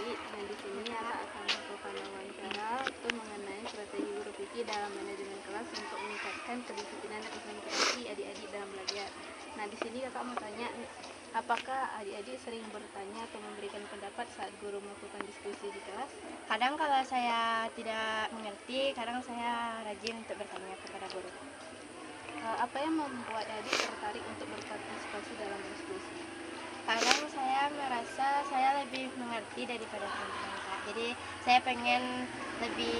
adik. Nah, di sini kakak akan melakukan wawancara itu mengenai strategi guru PP dalam manajemen kelas untuk meningkatkan kedisiplinan dan konsentrasi adik-adik dalam belajar. Nah, di sini kakak mau tanya, apakah adik-adik sering bertanya atau memberikan pendapat saat guru melakukan diskusi di kelas? Kadang kalau saya tidak mengerti, kadang saya rajin untuk bertanya kepada guru. Apa yang membuat adik tertarik untuk berpartisipasi dalam diskusi? Kadang saya merasa saya lebih mengerti daripada teman-teman Kak. Jadi saya pengen lebih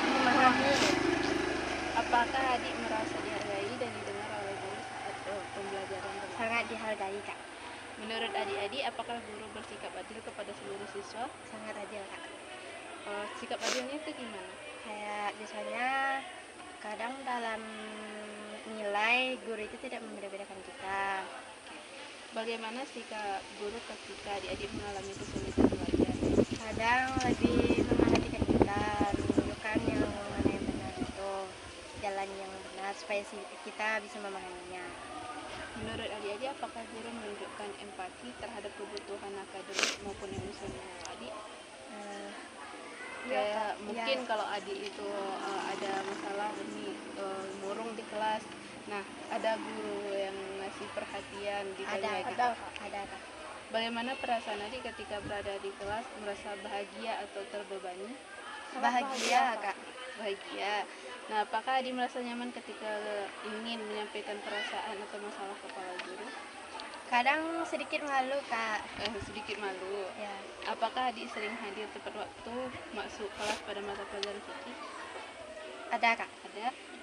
memahami. Apakah adik merasa dihargai dan didengar oleh guru saat pembelajaran berlangsung? Sangat dihargai Kak. Menurut adik-adik, apakah guru bersikap adil kepada seluruh siswa? Sangat adil Kak. Sikap adilnya itu gimana? Kayak misalnya kadang dalam nilai guru itu tidak membeda-bedakan kita. Bagaimana sikap guru ketika adik-adik mengalami kesulitan belajar? Kadang lebih memperhatikan kita, menunjukkan yang mana yang benar itu, jalan yang benar supaya kita bisa memahaminya. Menurut adik-adik, apakah guru menunjukkan empati terhadap kebutuhan akademik maupun emosional adik? Mungkin kalau adik itu ada masalah ini murung di kelas, nah ada guru yang ngasih perhatian gitu. Ada. Bagaimana perasaan adik ketika berada di kelas, merasa bahagia atau terbebani? Bahagia Kak. Bahagia. Nah, apakah adik merasa nyaman ketika ingin menyampaikan perasaan atau masalah kepada guru? Kadang sedikit malu Kak. Sedikit malu. Ya. Apakah adik sering hadir tepat waktu masuk kelas pada mata pelajaran fikih? Ada Kak.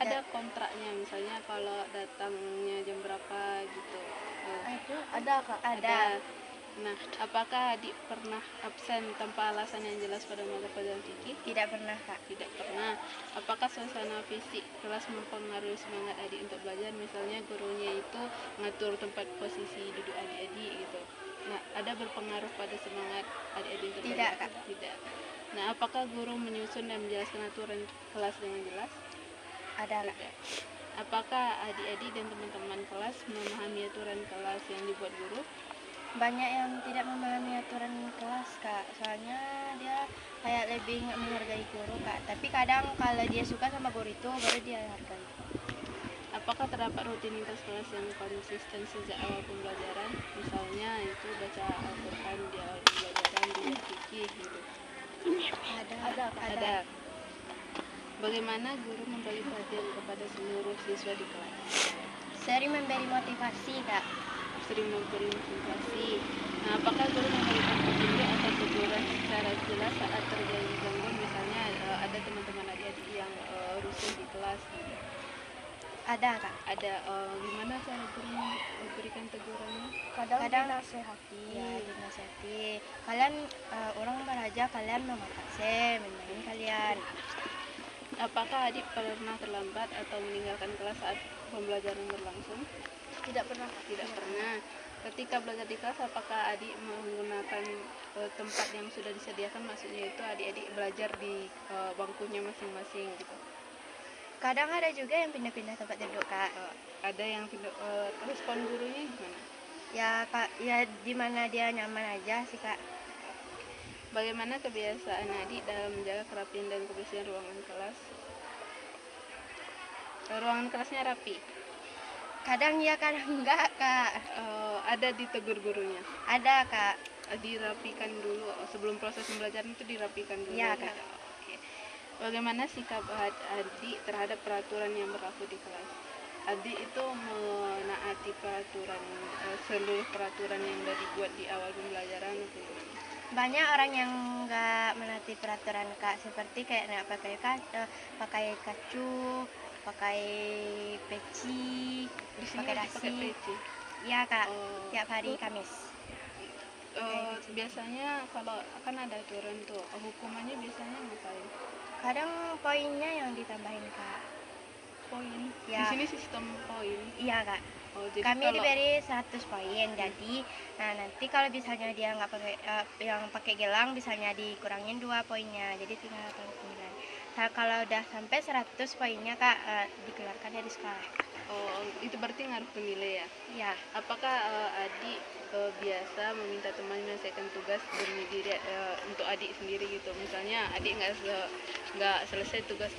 Ada kontraknya, misalnya kalau datangnya jam berapa gitu. Ada Kak. Ada. Nah, apakah adik pernah absen tanpa alasan yang jelas pada mata pelajaran fikih? Tidak pernah Kak. Tidak pernah. Apakah suasana fisik kelas mempengaruhi semangat adik untuk belajar? Misalnya gurunya itu mengatur tempat posisi duduk adik-adik gitu. Nah, ada berpengaruh pada semangat adik-adik untuk belajar? Tidak Kak. Tidak. Nah, apakah guru menyusun dan menjelaskan aturan kelas dengan jelas? Ada Kak. Tidak. Apakah adik-adik dan teman-teman kelas memahami aturan kelas yang dibuat guru? Banyak yang tidak memahami aturan kelas Kak, soalnya dia kayak lebih nggak menghargai guru Kak. Tapi kadang kalau dia suka sama guru itu baru dia hargai. Apakah terdapat rutinitas kelas yang konsisten sejak awal pembelajaran? Misalnya itu baca Al-Quran di awal pembelajaran, di fikih gitu. Ada. Bagaimana guru memberi perhatian kepada seluruh siswa di kelas? Sering memberi motivasi Kak. Sering memberi motivasi. Nah, apakah guru memberikan petunjuk atau teguran secara jelas saat terjadi gangguan? Misalnya ada teman-teman adik-adik yang rusuh di kelas gitu. Ada Kak. Ada. Gimana cara guru memberikan tegurannya? Kadang dinasehati. Ya, dinasehati. Kalian orang belajar, kalian memaksa, memangin kalian. Apakah adik pernah terlambat atau meninggalkan kelas saat pembelajaran berlangsung? Tidak pernah. Tidak pernah. Ketika belajar di kelas, apakah adik menggunakan tempat yang sudah disediakan? Maksudnya itu adik-adik belajar di bangkunya masing-masing gitu. Kadang ada juga yang pindah-pindah tempat duduk Kak. Ada yang pindah. Respon gurunya gimana? Ya Kak, ya di mana dia nyaman aja sih Kak. Bagaimana kebiasaan adik dalam menjaga kerapian dan kebersihan ruangan kelas? Ruangan kelasnya rapi? Kadang ya, kadang enggak Kak. Ada ditegur gurunya? Ada Kak. Dirapikan dulu sebelum proses pembelajaran itu dirapikan dulu. Iya Kak. Oke. Bagaimana sikap adik terhadap peraturan yang berlaku di kelas? Adik itu menaati peraturan, seluruh peraturan yang sudah dibuat di awal pembelajaran itu. Banyak orang yang nggak menaati peraturan Kak, seperti kayak nggak pakai kacu, pakai peci, pakai dasi. Iya Kak, tiap hari Kamis. Biasanya kalau kan ada aturan tuh, hukumannya biasanya ngapain? Kadang poinnya yang ditambahin Kak. Poin? Ya. Di sini sistem poin? Iya Kak. Jadi kami diberi 100 poin, jadi nanti kalau misalnya dia nggak pakai yang pakai gelang, misalnya dikurangin 2 poinnya, jadi tinggal 89. Nah, kalau udah sampai 100 poinnya Kak, dikeluarkan dari sekolah. Itu berarti ngaruh ke nilai ya? Iya. Apakah adik biasa meminta teman menyelesaikan tugas demi diri untuk adik sendiri gitu. Misalnya adik nggak selesai tugas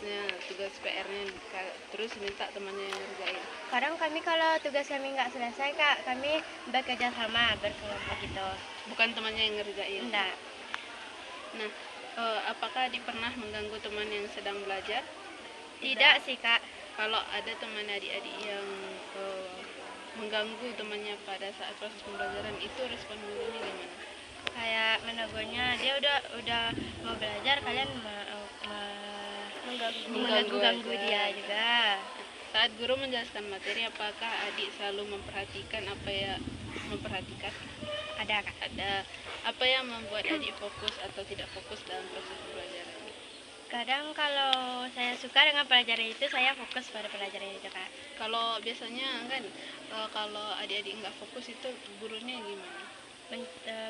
PR-nya, terus minta temannya yang ngerjain. Kadang kami kalau tugas kami nggak selesai kak, kami bekerja sama berkelompok gitu. Bukan temannya yang ngerjain. Enggak. Nah, apakah adik pernah mengganggu teman yang sedang belajar? Tidak sih kak. Kalau ada teman adik-adik yang mengganggu temannya pada saat proses pembelajaran, itu respon gurunya gimana? Kayak menegurnya, dia udah mau belajar, kalian mengganggu dia juga. Saat guru menjelaskan materi, apakah adik selalu memperhatikan Ada kak. ada apa yang membuat adik fokus atau tidak fokus dalam proses pembelajaran? Kadang kalau saya suka dengan pelajaran itu, saya fokus pada pelajaran itu kak. Kalau biasanya kan kalau adik-adik nggak fokus itu gurunya gimana?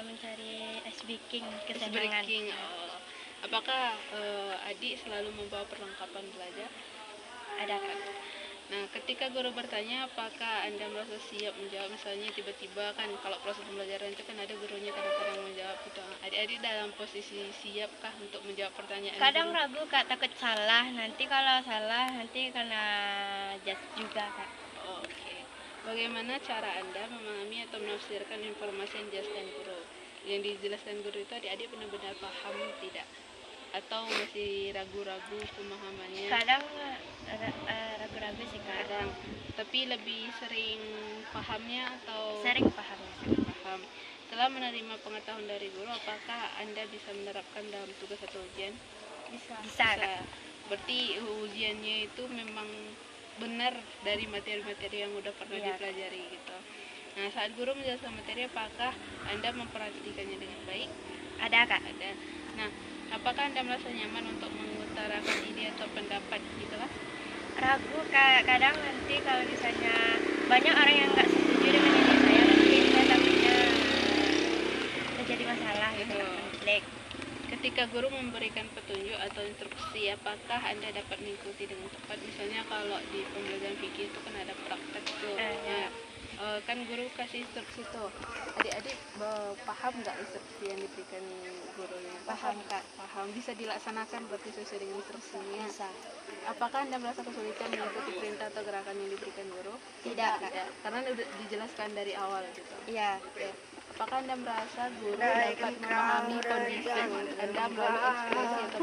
Mencari ice breaking, Ice kesenangan. breaking. Apakah adik selalu membawa perlengkapan belajar? Ada kak. Nah, ketika guru bertanya apakah Anda merasa siap menjawab, misalnya tiba-tiba kan kalau proses pembelajaran itu kan ada gurunya kadang-kadang menjawab gitu. Adik-adik dalam posisi siapkah untuk menjawab pertanyaan Kadang guru? ragu kak, takut salah. Nanti kalau salah nanti kena judge juga kak. Oke. Bagaimana cara Anda memahami atau menafsirkan informasi yang dijelaskan guru? Yang dijelaskan guru itu adik-adik benar-benar paham tidak? Atau masih ragu-ragu pemahamannya? Kadang ragu-ragu sih kak. Kadang, tapi lebih sering pahamnya atau Sering paham. paham? Setelah menerima pengetahuan dari guru, apakah Anda bisa menerapkan dalam tugas atau ujian? Bisa Bisa. kak. Berarti ujiannya itu memang benar dari materi-materi yang udah pernah Iya. dipelajari gitu. Nah, saat guru menjelaskan materi, apakah Anda memperhatikannya dengan baik? Ada kak. Ada. Nah, apakah Anda merasa nyaman untuk mengutarakan ide atau pendapat di kelas? Ragu kak. Kadang nanti kalau misalnya banyak orang yang nggak setuju dengan ide saya, nanti saya takutnya terjadi masalah gitu, konflik. Ketika guru memberikan petunjuk atau instruksi, apakah Anda dapat mengikuti dengan tepat? Misalnya kalau di pembelajaran fikih itu kan ada praktek tuh. Ya. Kan guru kasih instruksi tuh. Adik-adik paham nggak instruksi yang diberikan gurunya? Paham kak. Paham. Bisa dilaksanakan berarti sesuai dengan instruksinya. Bisa. Apakah Anda merasa kesulitan mengikuti perintah atau gerakan yang diberikan guru? Tidak kak. Ya, karena udah dijelaskan dari awal gitu. Iya. Ya. Apakah Anda merasa guru dapat memahami kondisi Anda melalui ekspresi atau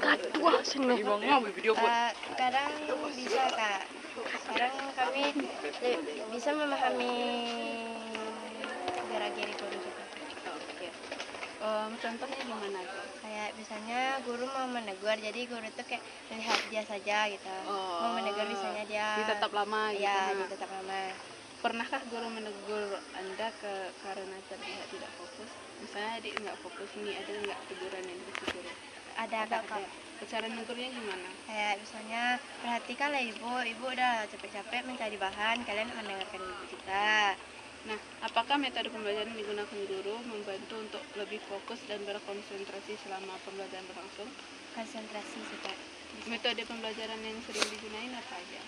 Kadang bisa kak. Kadang kami bisa memahami gerak-gerik guru juga. Oke. Contohnya gimana tuh? Kayak misalnya guru mau menegur, jadi guru tuh kayak melihat dia saja gitu. Mau menegur misalnya dia Ditetap lama gitu. ya ditetap lama. Pernahkah guru menegur Anda karena terlihat tidak fokus? Misalnya adik nggak fokus nih, ada nggak teguran yang dikasih guru? Ada kak. Cara negurnya gimana? Kayak misalnya perhatikanlah ibu udah capek-capek mencari bahan, kalian mendengarkan ibu kita. Nah, apakah metode pembelajaran digunakan guru membantu untuk lebih fokus dan berkonsentrasi selama pembelajaran berlangsung? Konsentrasi sih kak. Metode pembelajaran yang sering digunain apa aja?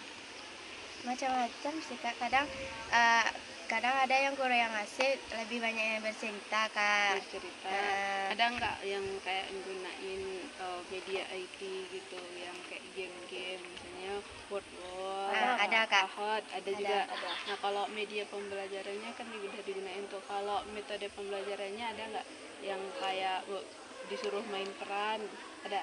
Macam-macam sih kak. Kadang ada yang guru yang ngasih lebih banyak yang bercerita kak. Bercerita. Ada nggak yang kayak gunain media IT gitu, yang kayak game-game, misalnya word, ada kak. ada juga. Nah, kalau media pembelajarannya kan udah digunain tuh. Kalau metode pembelajarannya ada nggak yang kayak disuruh main peran? Ada?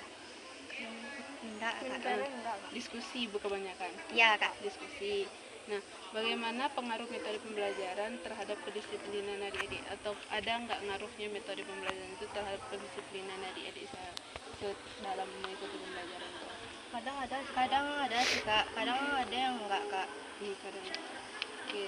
Enggak kak. Diskusi kebanyakan. Iya kak. Diskusi. Nah, bagaimana pengaruh metode pembelajaran terhadap kedisiplinan adik-adik, atau ada nggak ngaruhnya metode pembelajaran itu terhadap kedisiplinan adik-adik dalam mengikuti pembelajaran itu? Kadang ada sih kak. Kadang ada yang enggak kak. Kadang. Oke.